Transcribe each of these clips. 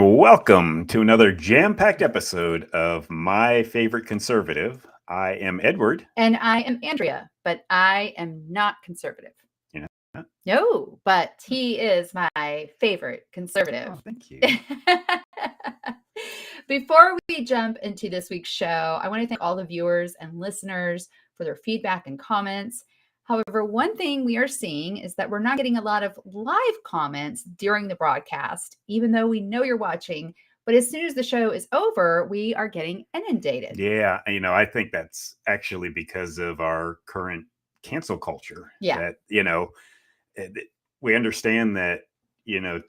And welcome to another jam-packed episode of My Favorite Conservative. I am Edward. And I am Andrea, but I am not conservative. You know? No, but he is my favorite conservative. Oh, thank you. Before we jump into this week's show, I want to thank all the viewers and listeners for their feedback and comments. However, one thing we are seeing is that we're not getting a lot of live comments during the broadcast, even though we know you're watching. But as soon as the show is over, we are getting inundated. Yeah, I think that's actually because of our current cancel culture. Yeah. That, we understand that,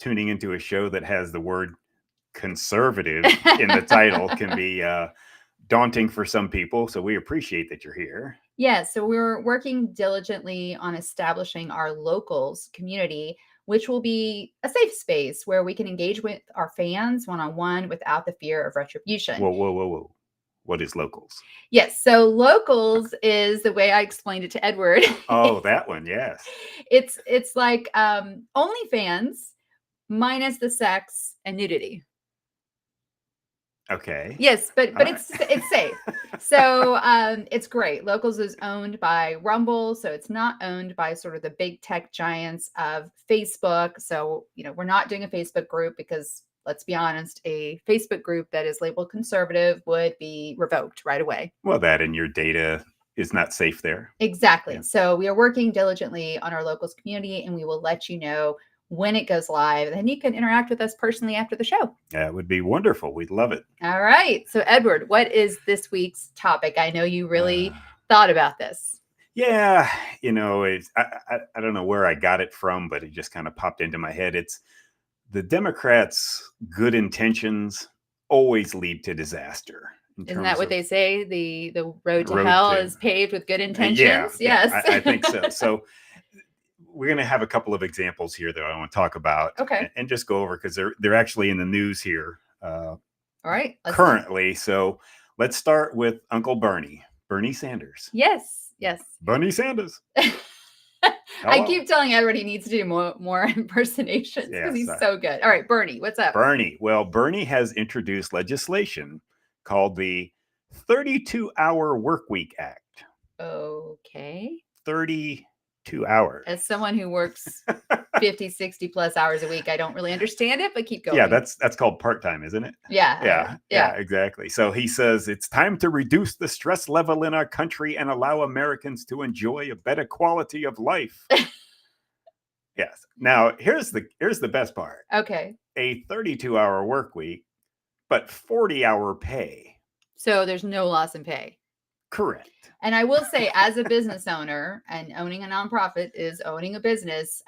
tuning into a show that has the word conservative in the title can be daunting for some people. So we appreciate that you're here. Yeah, so we're working diligently on establishing our locals community, which will be a safe space where we can engage with our fans one-on-one without the fear of retribution. Whoa. What is locals? Yes, so locals is the way I explained it to Edward. Oh, that one, yes. It's like OnlyFans minus the sex and nudity. Okay. Yes, but All it's safe. So it's great. Locals is owned by Rumble, so it's not owned by sort of the big tech giants of Facebook. So, we're not doing a Facebook group because, let's be honest, a Facebook group that is labeled conservative would be revoked right away. Well, that and your data is not safe there. Exactly. Yeah. So we are working diligently on our locals community, and we will let you know when it goes live. Then you can interact with us personally after the show. That would be wonderful. We'd love it. All right. So, Edward, what is this week's topic? I know you really thought about this. Yeah. I don't know where I got it from, but it just kind of popped into my head. It's the Democrats' good intentions always lead to disaster. Isn't that what they say? The road to hell is paved with good intentions? Yes. Yeah, I think so. So we're going to have a couple of examples here that I want to talk about. Okay. And just go over because they're actually in the news here. All right. Currently. So let's start with Uncle Bernie Sanders. Yes. Bernie Sanders. I keep telling Edward he needs to do more impersonations because he's so good. All right, Bernie, what's up? Bernie. Well, Bernie has introduced legislation called the 32-Hour Workweek Act. Okay. 32 hours. As someone who works 50, 60 plus hours a week, I don't really understand it, but keep going. Yeah, that's called part-time, isn't it? Yeah, exactly. So he says it's time to reduce the stress level in our country and allow Americans to enjoy a better quality of life. Yes. Now, here's the best part. Okay. A 32-hour work week, but 40-hour pay. So there's no loss in pay. Correct. And I will say, as a business owner, and owning a nonprofit is owning a business,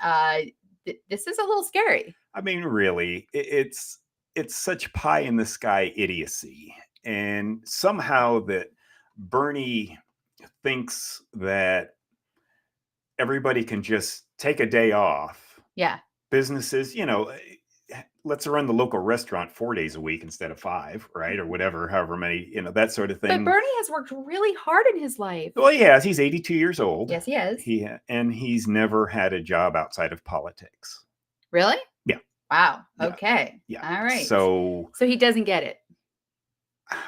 this is a little scary. I mean, really, it's such pie in the sky idiocy. And somehow that Bernie thinks that everybody can just take a day off. Yeah. Businesses, let's run the local restaurant 4 days a week instead of 5, right? Or whatever, however many, that sort of thing. But Bernie has worked really hard in his life. Well, he has. He's 82 years old. Yes, he is. And he's never had a job outside of politics. Really? Yeah. Wow. Okay. Yeah. All right. So he doesn't get it.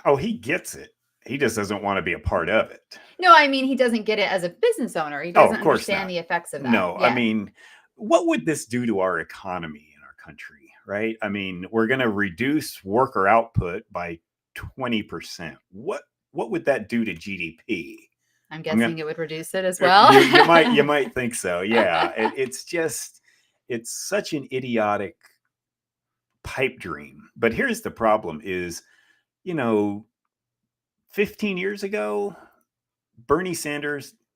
Oh, he gets it. He just doesn't want to be a part of it. No, I mean, he doesn't get it as a business owner. He doesn't understand the effects of that. No, yeah. I mean, what would this do to our economy in our country, right? I mean, we're going to reduce worker output by 20%. What would that do to GDP? I'm guessing it would reduce it as well. You might think so. Yeah. It's such an idiotic pipe dream. But here's the problem is, 15 years ago,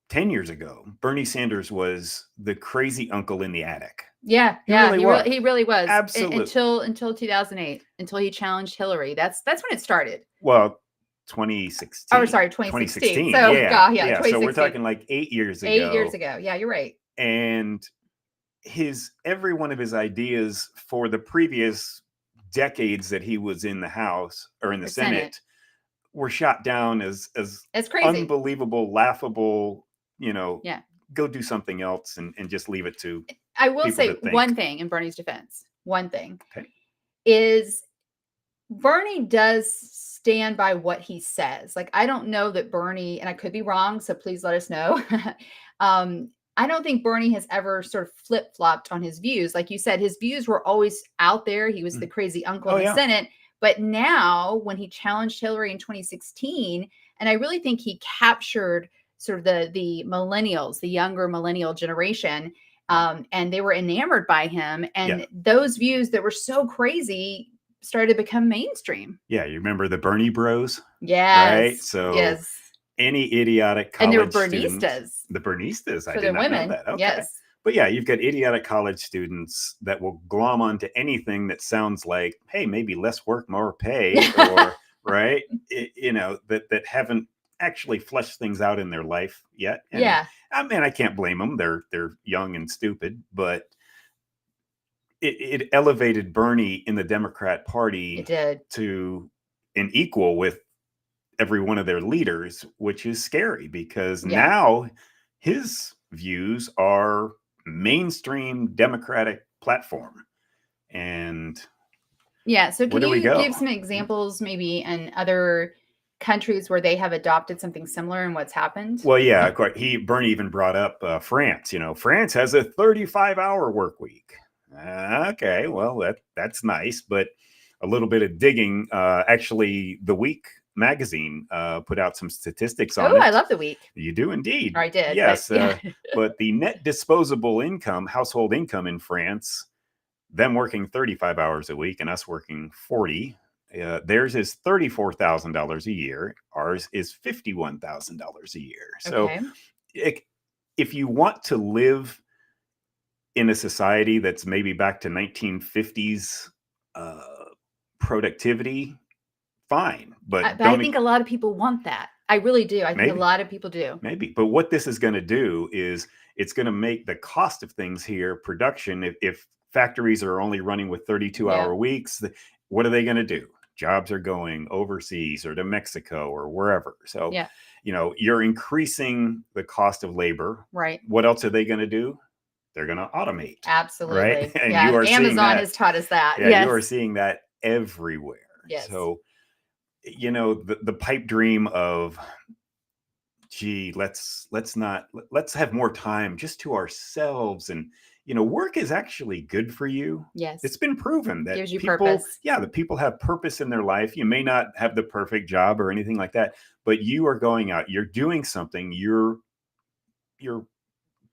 10 years ago, Bernie Sanders was the crazy uncle in the attic. Yeah, he really was. Absolutely. Until 2008, until he challenged Hillary. That's when it started. Well, 2016. Oh, sorry, 2016. So, yeah. 2016. So we're talking like 8 years ago. 8 years ago. Yeah, you're right. And every one of his ideas for the previous decades that he was in the House or in the Senate were shot down as crazy, unbelievable, laughable, go do something else and just leave it to. I will say one thing in Bernie's defense. One thing is Bernie does stand by what he says. Like, I don't know that Bernie, and I could be wrong, so please let us know. I don't think Bernie has ever sort of flip-flopped on his views. Like you said, his views were always out there. He was the crazy uncle Oh, in the yeah. Senate. But now, when he challenged Hillary in 2016, and I really think he captured sort of the millennials, the younger millennial generation, and they were enamored by him. And those views that were so crazy started to become mainstream. Yeah, you remember the Bernie Bros? Yes. Right? So yes. any idiotic And there were college student, Bernistas the Bernistas, I for did the not know women. that. Okay. Yes. But yeah, you've got idiotic college students that will glom onto anything that sounds like, hey, maybe less work, more pay, or right, that haven't actually fleshed things out in their life yet. And Yeah. I mean, I can't blame them; they're young and stupid, but it elevated Bernie in the Democrat Party It did. to an equal with every one of their leaders, which is scary because now his views are mainstream Democratic platform. And yeah, so can where do we you go? give some examples maybe in other countries where they have adopted something similar and what's happened? Well, yeah, of course. Bernie even brought up France. France has a 35-hour work week. Okay, well that's nice, but a little bit of digging. Actually, The Week magazine put out some statistics on it. Oh, I love The Week. You do indeed. Or I did. Yes, But, but the net disposable income, household income in France, them working 35 hours a week and us working 40. Theirs is $34,000 a year. Ours is $51,000 a year. So if you want to live in a society that's maybe back to 1950s productivity, fine. But I think a lot of people want that. I really do. I think a lot of people do. Maybe. But what this is going to do is it's going to make the cost of things here, production, if factories are only running with 32-hour weeks, what are they going to do? Jobs are going overseas or to Mexico or wherever. So, you're increasing the cost of labor. Right. What else are they going to do? They're going to automate. Absolutely. Right. And you are Amazon has taught us that. Yeah, you are seeing that everywhere. Yes. So, the pipe dream of, gee, let's have more time just to ourselves. And, work is actually good for you. Yes. It's been proven that gives you people, purpose. that people have purpose in their life. You may not have the perfect job or anything like that, but you are going out, you're doing something, you're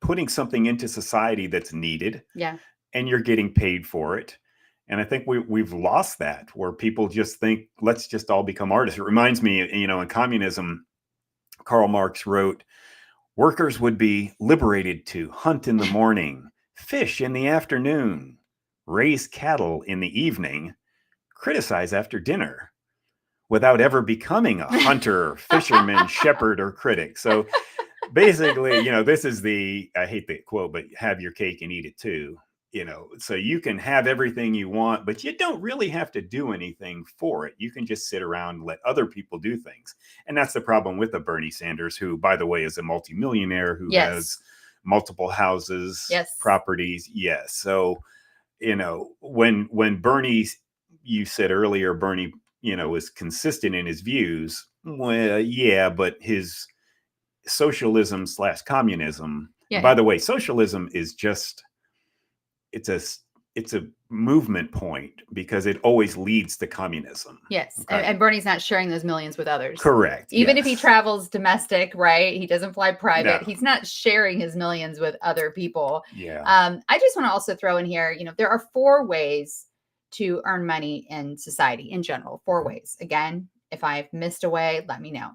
putting something into society that's needed. Yeah. And you're getting paid for it. And I think we've lost that, where people just think, let's just all become artists. It reminds me, in communism, Karl Marx wrote, workers would be liberated to hunt in the morning, fish in the afternoon, raise cattle in the evening, criticize after dinner, without ever becoming a hunter, fisherman, shepherd, or critic. So basically, this is I hate the quote, but have your cake and eat it too. So you can have everything you want, but you don't really have to do anything for it. You can just sit around and let other people do things. And that's the problem with a Bernie Sanders, who, by the way, is a multimillionaire who has multiple houses, properties. Yes. So, when Bernie, you said earlier, Bernie, is consistent in his views. Well, yeah, but his socialism / communism, by the way, socialism is just, it's a movement point, because it always leads to communism. Yes. Okay. And Bernie's not sharing those millions with others. Correct. Even if he travels domestic, right? He doesn't fly private. No. He's not sharing his millions with other people. Yeah. I just want to also throw in here, there are 4 ways to earn money in society in general. 4 ways. Again, if I've missed a way, let me know.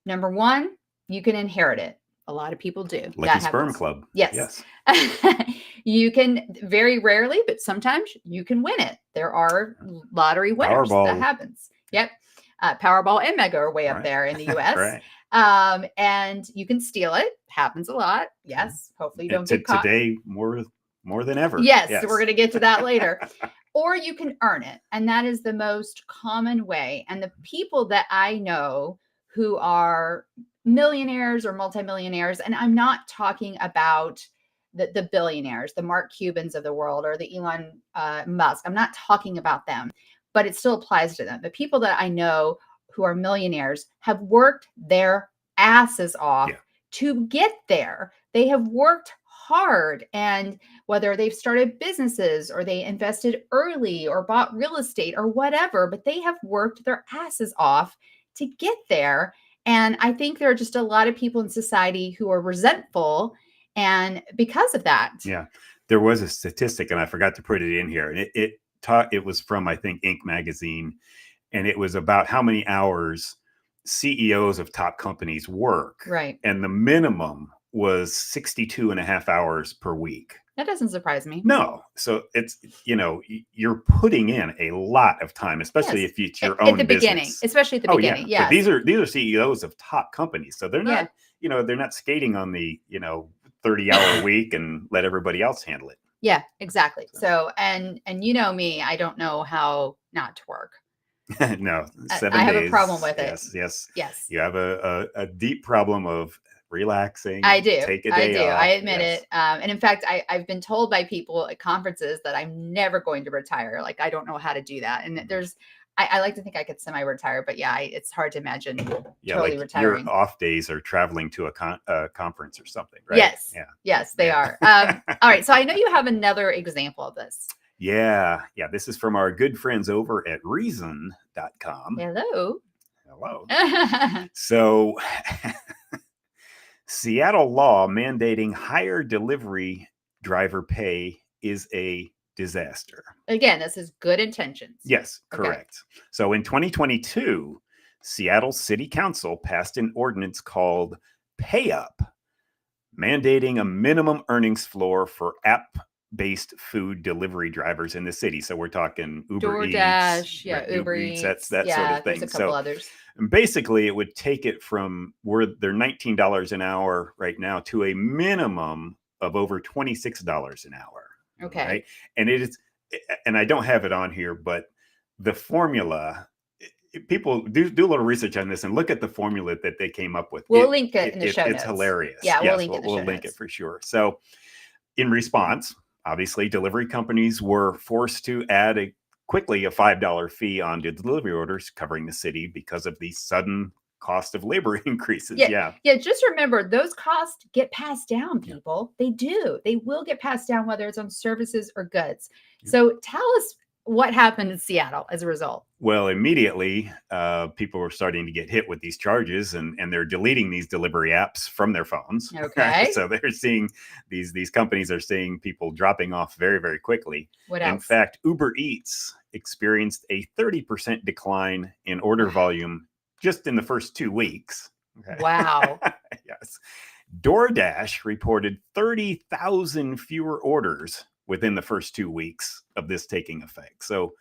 Number 1, you can inherit it. A lot of people do. Lucky Sperm Club. Yes. You can, very rarely, but sometimes you can win it. There are lottery winners. Powerball. That happens. Yep. Powerball and Mega are way up there in the US. Right. And you can steal it. Happens a lot. Yes. Hopefully you don't get caught. Today, more than ever. Yes. So we're going to get to that later. Or you can earn it. And that is the most common way. And the people that I know who are millionaires or multimillionaires, and I'm not talking about the billionaires, the Mark Cubans of the world, or the Elon Musk. I'm not talking about them, but it still applies to them. The people that I know who are millionaires have worked their asses off to get there. They have worked hard, and whether they've started businesses or they invested early or bought real estate or whatever, but they have worked their asses off to get there. And I think there are just a lot of people in society who are resentful, and because of that. Yeah. There was a statistic, and I forgot to put it in here. And it was from, I think, Inc. magazine. And it was about how many hours CEOs of top companies work. Right. And the minimum was 62 and a half hours per week. That doesn't surprise me. No. So it's, you're putting in a lot of time, especially if it's your own at the business. Beginning, especially at the beginning. Yeah. But these are CEOs of top companies. So they're not, they're not skating on the, 30-hour week and let everybody else handle it. Yeah, exactly. So, and you know me, I don't know how not to work. No, 7 days. I have a problem with it. Yes. You have a deep problem of relaxing. I do. Take a day off. I admit it. And in fact, I've been told by people at conferences that I'm never going to retire. Like, I don't know how to do that. And I like to think I could semi-retire, but it's hard to imagine totally retiring. Your off days are traveling to a conference or something, right? Yes, they are. All right. So I know you have another example of this. Yeah. This is from our good friends over at reason.com. Hello. So Seattle law mandating higher delivery driver pay is a disaster. Again, this is good intentions. Yes, correct. Okay. So in 2022, Seattle City Council passed an ordinance called Pay Up, mandating a minimum earnings floor for app-based food delivery drivers in the city. So we're talking Uber DoorDash, Eats, Uber Eats, that sort of thing. There's a couple others. And basically, it would take it from where they're $19 an hour right now to a minimum of over $26 an hour. Okay. Right. And it is, and I don't have it on here, but the formula, people do a little research on this and look at the formula that they came up with. We'll link it in the show notes. It's hilarious. Yeah, we'll link it in the show notes. We'll link it for sure. So in response, obviously, delivery companies were forced to add quickly a $5 fee onto delivery orders covering the city because of the sudden cost of labor increases. Yeah. Just remember, those costs get passed down, people. They do. They will get passed down, whether it's on services or goods. So tell us what happened in Seattle as a result. Well, immediately, people were starting to get hit with these charges, and they're deleting these delivery apps from their phones. Okay. So they're seeing these companies are seeing people dropping off very, very quickly. What else? In fact, Uber Eats experienced a 30% decline in order volume just in the first 2 weeks. Okay. Wow. Yes. DoorDash reported 30,000 fewer orders within the first 2 weeks of this taking effect. So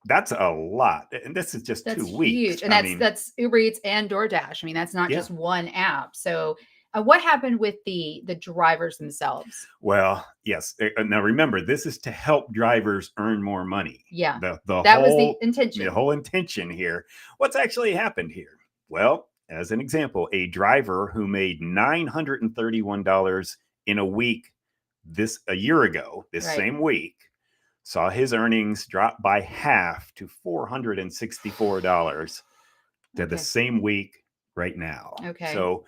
that's a lot. And this is just 2 weeks. Huge. And that's Uber Eats and DoorDash. I mean, that's not just one app. So what happened with the drivers themselves? Well, yes. Now remember, this is to help drivers earn more money. Yeah. That was the intention. The whole intention here. What's actually happened here? Well, as an example, a driver who made $931 in a week a year ago, same week, saw his earnings drop by half to $464 to the same week right now. Okay. So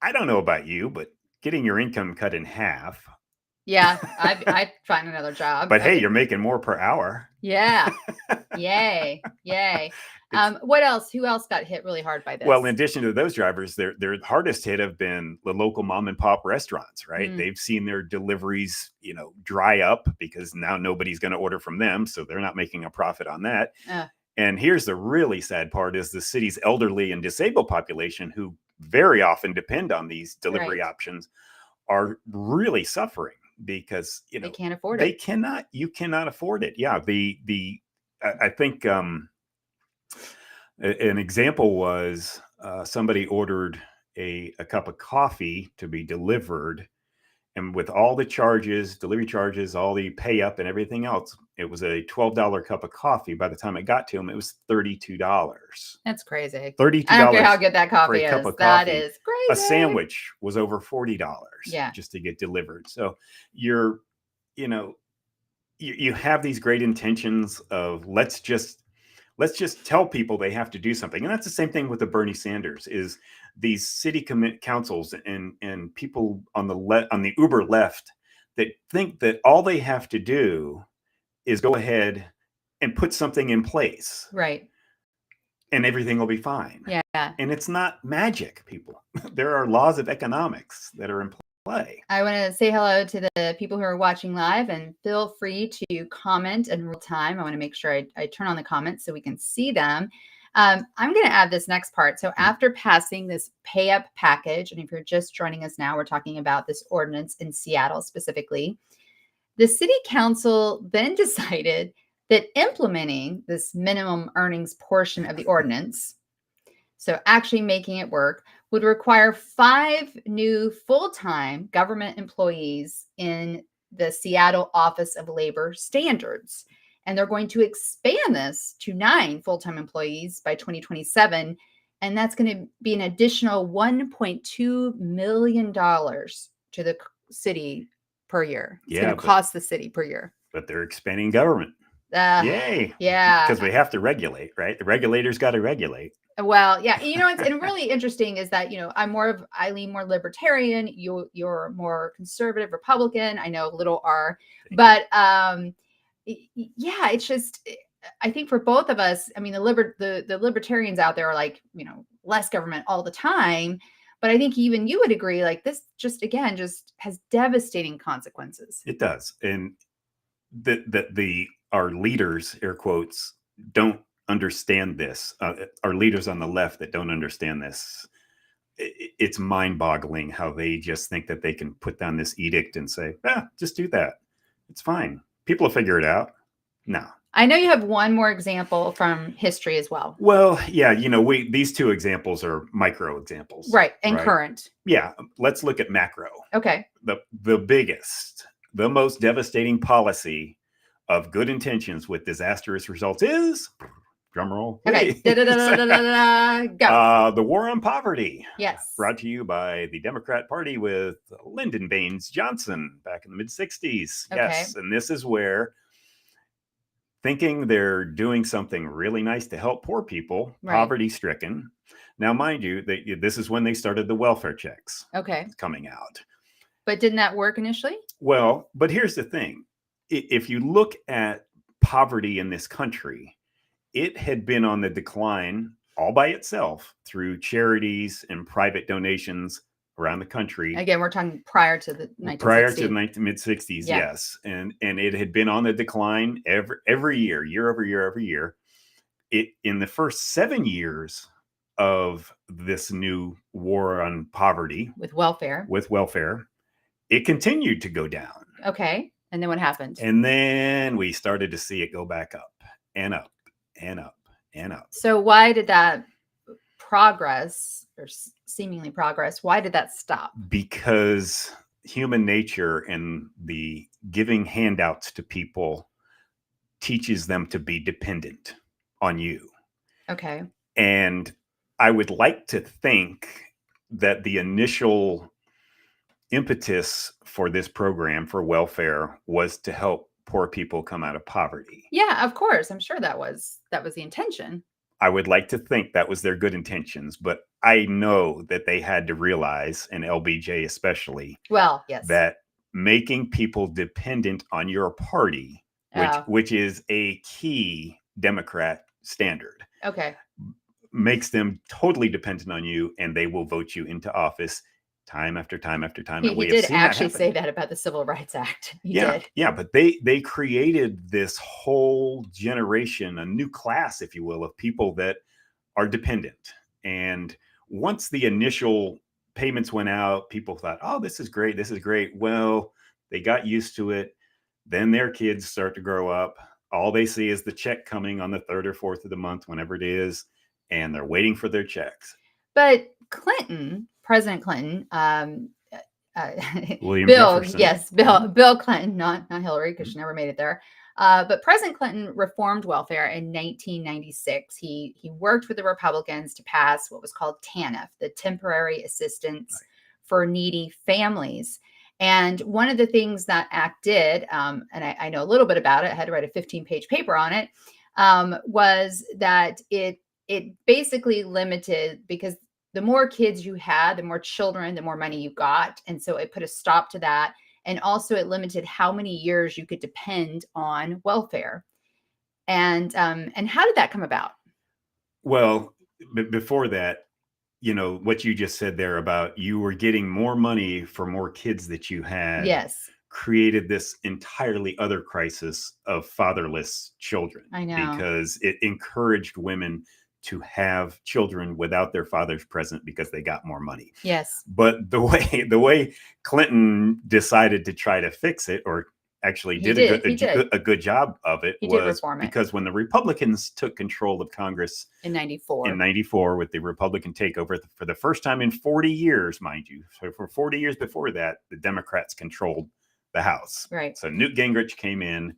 I don't know about you, but getting your income cut in half. Yeah, I'd find another job. But hey, you're making more per hour. Yeah. Yay. What else? Who else got hit really hard by this? Well, in addition to those drivers, their hardest hit have been the local mom and pop restaurants, right? They've seen their deliveries, dry up because now nobody's going to order from them. So they're not making a profit on that. And here's the really sad part is the city's elderly and disabled population, who very often depend on these delivery options, are really suffering because, they can't afford it. You cannot afford it. Yeah. I think, an example was somebody ordered a cup of coffee to be delivered, and with all the charges, delivery charges, all the pay up and everything else, it was a $12 cup of coffee. By the time it got to him, it was $32. That's crazy. $32. I don't care how good that coffee is. That is crazy. A sandwich was over $40 just to get delivered. So you're you have these great intentions of let's just tell people they have to do something. And that's the same thing with the Bernie Sanders is these city councils and people on the uber left that think that all they have to do is go ahead and put something in place Right. and everything will be fine. Yeah. And it's not magic, people. There are laws of economics that are in play. I want to say hello to the people who are watching live, and feel free to comment in real time. I want to make sure I turn on the comments so we can see them. I'm going to add this next part. So after passing this pay up package, and if you're just joining us now, we're talking about this ordinance in Seattle specifically. The city council then decided that implementing this minimum earnings portion of the ordinance, so actually making it work, would require 5 new full-time government employees in the Seattle Office of Labor Standards. And they're going to expand this to 9 full-time employees by 2027. And that's going to be an additional $1.2 million to the city per year. It's going to cost the city per year. But they're expanding government. Yay. Yeah. Because we have to regulate, right? The regulators got to regulate. Well, yeah, it's and really interesting is that, I lean more libertarian. You're more conservative Republican. I know little R, but yeah, it's just, I think for both of us, I mean, the libertarians out there are like, less government all the time. But I think even you would agree, like this just has devastating consequences. It does. And our leaders, air quotes, don't understand this. Our leaders on the left that don't understand this, it's mind-boggling how they just think that they can put down this edict and say, just do that. It's fine. People will figure it out. No. I know you have one more example from history as well. Well, yeah, these 2 examples are micro examples. Right. And current. Yeah. Let's look at macro. Okay. The biggest, the most devastating policy of good intentions with disastrous results is, drum roll. Okay. Go. The war on poverty. Yes. Brought to you by the Democrat Party with Lyndon Baines Johnson back in the mid-60s. Okay. Yes. And this is where, thinking they're doing something really nice to help poor people, poverty-stricken. Now, mind you, this is when they started the welfare checks. Okay. Coming out. But didn't that work initially? Well, but here's the thing. If you look at poverty in this country, it had been on the decline all by itself through charities and private donations around the country. Again, we're talking prior to the 1960s. Prior to the mid-60s, yes. And it had been on the decline every year over year. In the first 7 years of this new war on poverty with welfare, it continued to go down. Okay. And then what happened? And then we started to see it go back up and up and up and up. So why did that progress, or seemingly progress, why did that stop? Because human nature and the giving handouts to people teaches them to be dependent on you. Okay. And I would like to think that the initial impetus for this program for welfare was to help poor people come out of poverty. Yeah, of course. I'm sure that was the intention. I would like to think that was their good intentions, but I know that they had to realize, and LBJ especially, well, yes, that making people dependent on your party, which is a key Democrat standard, okay, makes them totally dependent on you, and they will vote you into office time after time after time. He did actually say that about the Civil Rights Act. He did. Yeah, but they created this whole generation, a new class, if you will, of people that are dependent. And once the initial payments went out, people thought, oh, this is great. Well, they got used to it. Then their kids start to grow up. All they see is the check coming on the 3rd or 4th of the month, whenever it is, and they're waiting for their checks. But President Clinton, William Bill, Jefferson. yes, Bill Clinton, not Hillary, because she never made it there. But President Clinton reformed welfare in 1996. He worked with the Republicans to pass what was called TANF, the Temporary Assistance for Needy Families. And one of the things that act did, and I know a little bit about it, I had to write a 15-page paper on it, was that it basically limited, because the more kids you had, the more children, the more money you got. And so it put a stop to that. And also it limited how many years you could depend on welfare. And how did that come about? Well, before that, what you just said there about you were getting more money for more kids that you had, Yes, created this entirely other crisis of fatherless children, I know. because it encouraged women to have children without their fathers present because they got more money. Yes. But the way Clinton decided to try to fix it, or actually He did did. a good job of it, He did was reform it. because when the Republicans took control of Congress In 94. in 94 with the Republican takeover for the first time in 40 years, mind you. So for 40 years before that, the Democrats controlled the House. Right. So Newt Gingrich came in,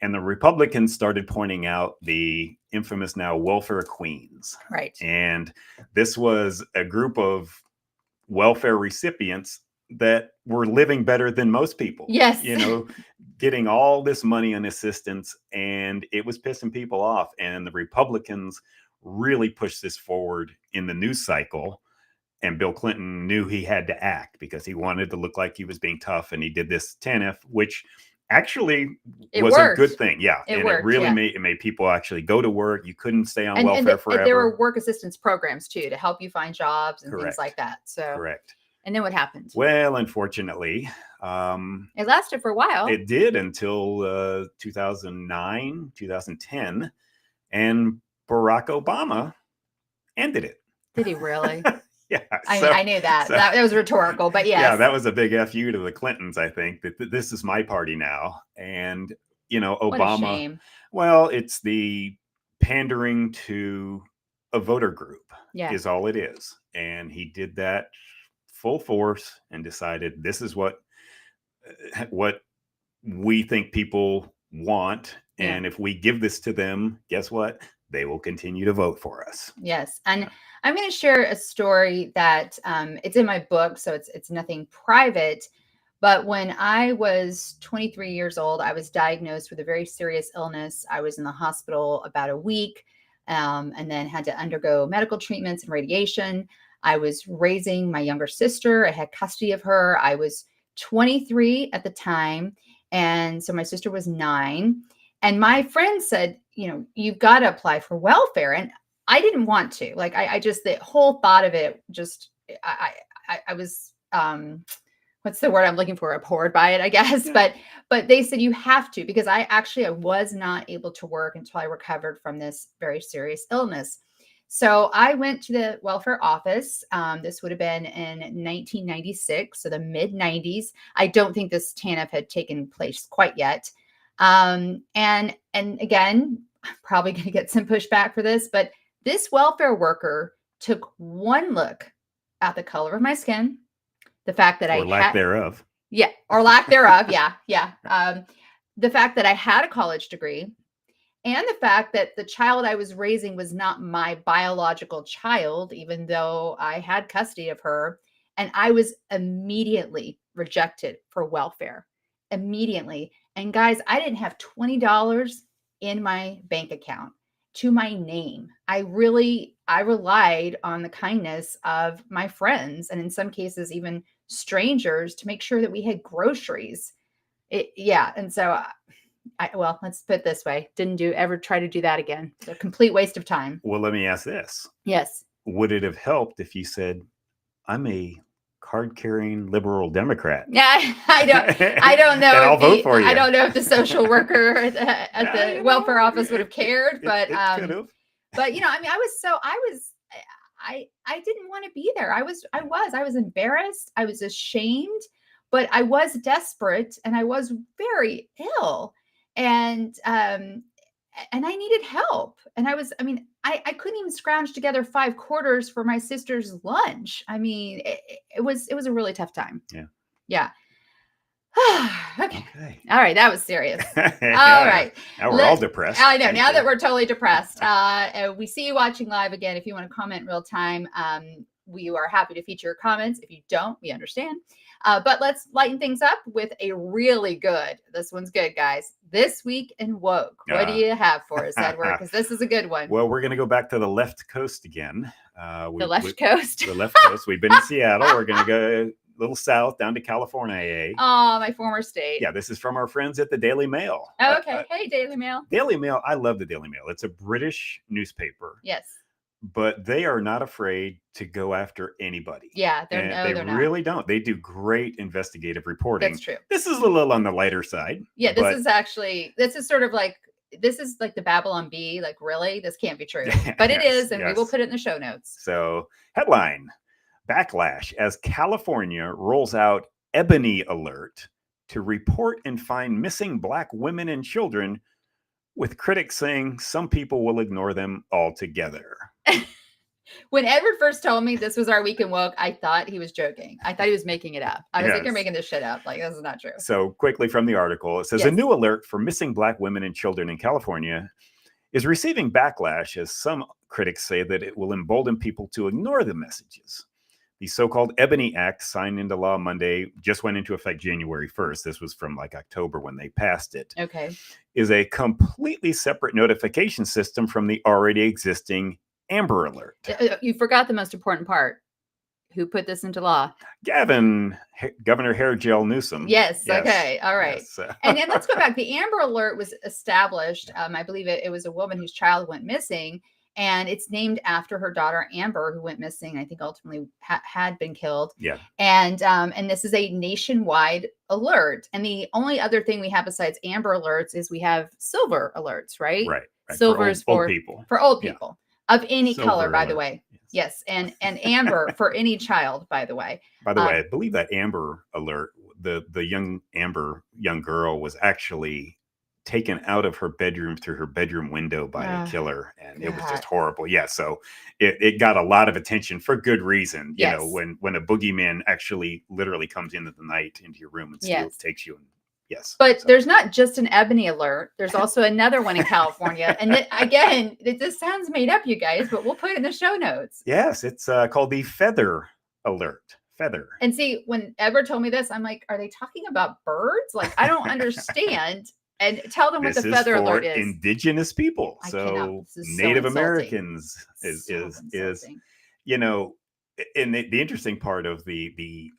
and the Republicans started pointing out the infamous now welfare queens. Right. And this was a group of welfare recipients that were living better than most people. Yes. Getting all this money and assistance, and it was pissing people off. And the Republicans really pushed this forward in the news cycle. And Bill Clinton knew he had to act because he wanted to look like he was being tough. And he did this TANF, which actually was worked. A good thing. Yeah. It and worked, it really yeah. made people actually go to work. You couldn't stay on And welfare forever. there were work assistance programs too to help you find jobs and Correct. things like that. So Correct. And then what happened? Well, unfortunately, it lasted for a while. It did until 2009, 2010, and Barack Obama ended it. Did he really? Yeah. I knew that. That was rhetorical, but yes. Yeah, that was a big FU to the Clintons, I think, that this is my party now. And, Obama. What a shame. Well, it's the pandering to a voter group is all it is. And he did that full force and decided this is what we think people want. And if we give this to them, guess what? They will continue to vote for us. Yes. And I'm going to share a story that it's in my book, so it's nothing private. But when I was 23 years old, I was diagnosed with a very serious illness. I was in the hospital about a week and then had to undergo medical treatments and radiation. I was raising my younger sister. I had custody of her. I was 23 at the time. And so my sister was 9. And my friend said, you've got to apply for welfare. And I didn't want to. Like, I just, the whole thought of it, just, I was, what's the word I'm looking for? Abhorred by it, I guess. Yeah. But they said you have to, because I was not able to work until I recovered from this very serious illness. So I went to the welfare office. This would have been in 1996, so the mid 90s. I don't think this TANF had taken place quite yet. And again, I'm probably going to get some pushback for this, but this welfare worker took one look at the color of my skin, the fact that or lack thereof. Yeah, or lack thereof. Yeah. The fact that I had a college degree, and the fact that the child I was raising was not my biological child, even though I had custody of her. And I was immediately rejected for welfare. Immediately. And guys, I didn't have $20 in my bank account to my name. I relied on the kindness of my friends, and in some cases, even strangers, to make sure that we had groceries. And so let's put it this way. Didn't ever try to do that again. It's a complete waste of time. Well, let me ask this. Yes. Would it have helped if you said, I'm a card-carrying liberal Democrat? Yeah, I don't know. And I'll vote for you. I don't know if the social worker at the welfare office would have cared, but it could have. But I didn't want to be there. I was embarrassed. I was ashamed, but I was desperate, and I was very ill. And I needed help. And I couldn't even scrounge together 5 quarters for my sister's lunch. It was a really tough time. Yeah. Okay. All right. That was serious. All right. Now we're all depressed. I know. Now that we're totally depressed. We see you watching live again. If you want to comment real time, we are happy to feature your comments. If you don't, we understand. But let's lighten things up with a really good. This one's good, guys. This week in woke. What do you have for us, Edward? Because this is a good one. Well, we're going to go back to the left coast again. The left coast. The left coast. We've been in Seattle. We're going to go a little south down to California. Oh, my former state. Yeah, this is from our friends at the Daily Mail. Oh, okay. Hey, Daily Mail. Daily Mail. I love the Daily Mail. It's a British newspaper. Yes. But they are not afraid to go after anybody. Yeah, they really don't. They do great investigative reporting. That's true. This is a little on the lighter side. Yeah, this is sort of like, this is like the Babylon Bee. Like, really? This can't be true. But it is, and we will put it in the show notes. So, headline, backlash as California rolls out Ebony Alert to report and find missing Black women and children, with critics saying some people will ignore them altogether. When Edward first told me this was our week in woke, I thought he was joking. I thought he was making it up. I was like, you're making this shit up. Like, this is not true. So quickly from the article, it says a new alert for missing Black women and children in California is receiving backlash as some critics say that it will embolden people to ignore the messages. The so-called Ebony Act, signed into law Monday, just went into effect January 1st. This was from like October when they passed it. Okay. Is a completely separate notification system from the already existing Amber Alert. You forgot the most important part. Who put this into law? Governor Hair Newsom. Yes. Okay. All right. Yes. And then let's go back. The Amber Alert was established. I believe it was a woman whose child went missing. And it's named after her daughter, Amber, who went missing. I think ultimately had been killed. Yeah. And this is a nationwide alert. And the only other thing we have besides Amber Alerts is we have silver alerts, right? Right. Silver is for old people. For old people of any silver color, by alert. the way. Yes. And amber for any child, by the way. By the way, I believe that Amber Alert, the young girl was actually taken out of her bedroom through her bedroom window by a killer, and it was just horrible. Yeah, so it got a lot of attention for good reason. You know, when a boogeyman actually literally comes into the night into your room and takes you. But there's not just an Ebony Alert. There's also another one in California. And again, this sounds made up, you guys, but we'll put it in the show notes. Yes, it's called the Feather Alert. Feather. And see, when Edward told me this, I'm like, are they talking about birds? Like, I don't understand. And tell them what the Feather Alert is. Indigenous people. So Native Americans is you know, and the interesting part of the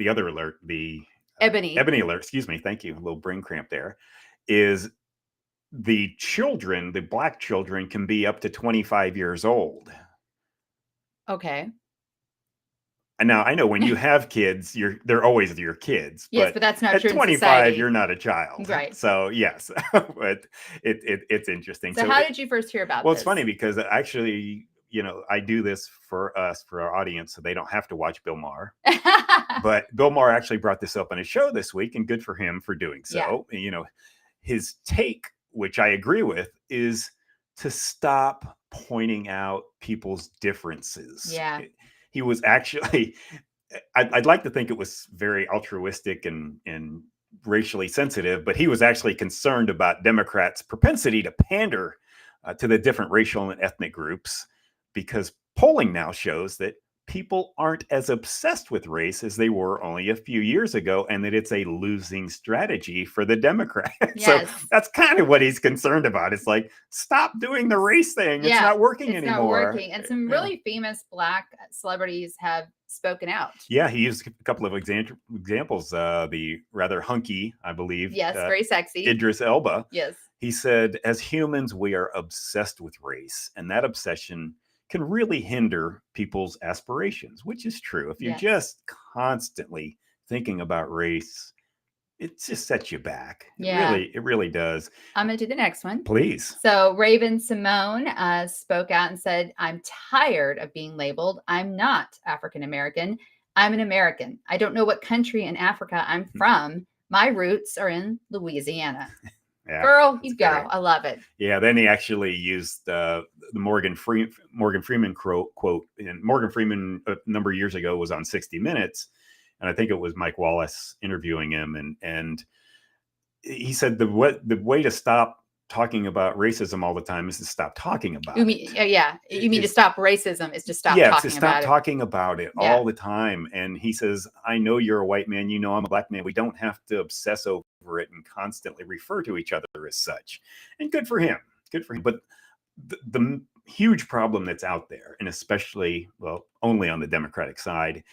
other alert, the Ebony Alert, excuse me, thank you, a little brain cramp there, is the children, the Black children can be up to 25 years old. Okay. And now I know when you have kids, they're always your kids. Yes, but that's not at true. At 25, you're not a child. Right. So yes, but it's interesting. So how did you first hear about this? Well, it's funny because actually, you know, I do this for our audience, so they don't have to watch Bill Maher. But Bill Maher actually brought this up on his show this week, and good for him for doing so. Yeah. You know, his take, which I agree with, is to stop pointing out people's differences. Yeah. He was actually, I'd like to think it was very altruistic and racially sensitive, but he was actually concerned about Democrats' propensity to pander to the different racial and ethnic groups, because polling now shows that people aren't as obsessed with race as they were only a few years ago, and that it's a losing strategy for the Democrats. Yes. So that's kind of what he's concerned about. It's like, stop doing the race thing. It's not working anymore. It's not working. And some really famous Black celebrities have spoken out. Yeah, he used a couple of examples. The rather hunky, I believe. Yes, very sexy. Idris Elba. Yes. He said, as humans, we are obsessed with race, and that obsession can really hinder people's aspirations, which is true. If you're just constantly thinking about race, it just sets you back. Yeah. It really does. I'm going to do the next one. Please. So Raven Simone spoke out and said, I'm tired of being labeled. I'm not African-American. I'm an American. I don't know what country in Africa I'm from. My roots are in Louisiana. Yeah, girl, you go. Great. I love it. Yeah. Then he actually used the Morgan Freeman quote. And Morgan Freeman a number of years ago was on 60 Minutes, and I think it was Mike Wallace interviewing him, and he said the way to stop talking about racism all the time is to stop talking about You mean, it. yeah, you mean to It's stop racism is to stop Yeah, to talking stop about it. talking about it Yeah. all the time. And he says, I know you're a white man, you know I'm a black man. We don't have to obsess over it and constantly refer to each other as such. And good for him. Good for him. But the huge problem that's out there, and especially, well, only on the Democratic side,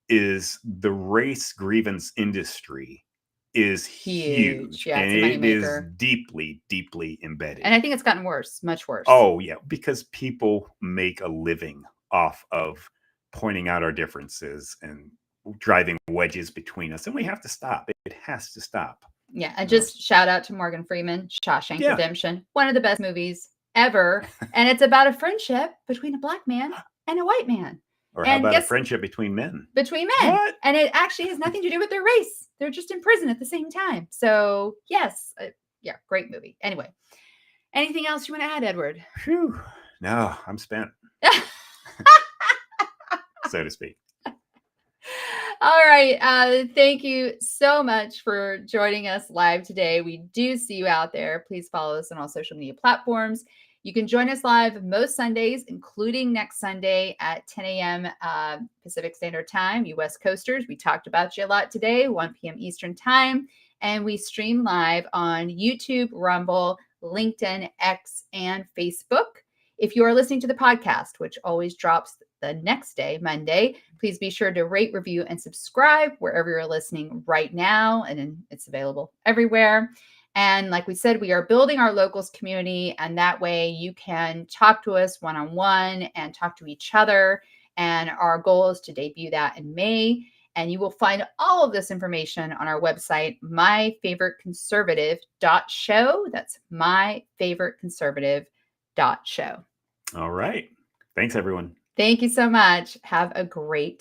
is the race grievance industry is huge, Yeah, and it's a it is moneymaker. deeply, deeply embedded. And I think it's gotten worse, much worse. Oh, yeah, because people make a living off of pointing out our differences and driving wedges between us, and we have to stop. It has to stop. Yeah, and just shout out to Morgan Freeman, Shawshank Yeah. Redemption, one of the best movies ever. And it's about a friendship between a black man and a white man. Or how about a friendship between men? Between men. What? And it actually has nothing to do with their race. They're just in prison at the same time. So, yes, yeah, great movie. Anyway, anything else you want to add, Edward? Phew. No, I'm spent. So to speak. All right. Thank you so much for joining us live today. We do see you out there. Please follow us on all social media platforms. You can join us live most Sundays, including next Sunday at 10 a.m. Pacific Standard Time, you West Coasters. We talked about you a lot today, 1 p.m. Eastern Time. And we stream live on YouTube, Rumble, LinkedIn, X, and Facebook. If you are listening to the podcast, which always drops the next day, Monday, please be sure to rate, review, and subscribe wherever you're listening right now. And it's available everywhere. And like we said, we are building our locals community, and that way you can talk to us one-on-one and talk to each other. And our goal is to debut that in May. And you will find all of this information on our website, myfavoriteconservative.show. That's myfavoriteconservative.show. All right. Thanks, everyone. Thank you so much. Have a great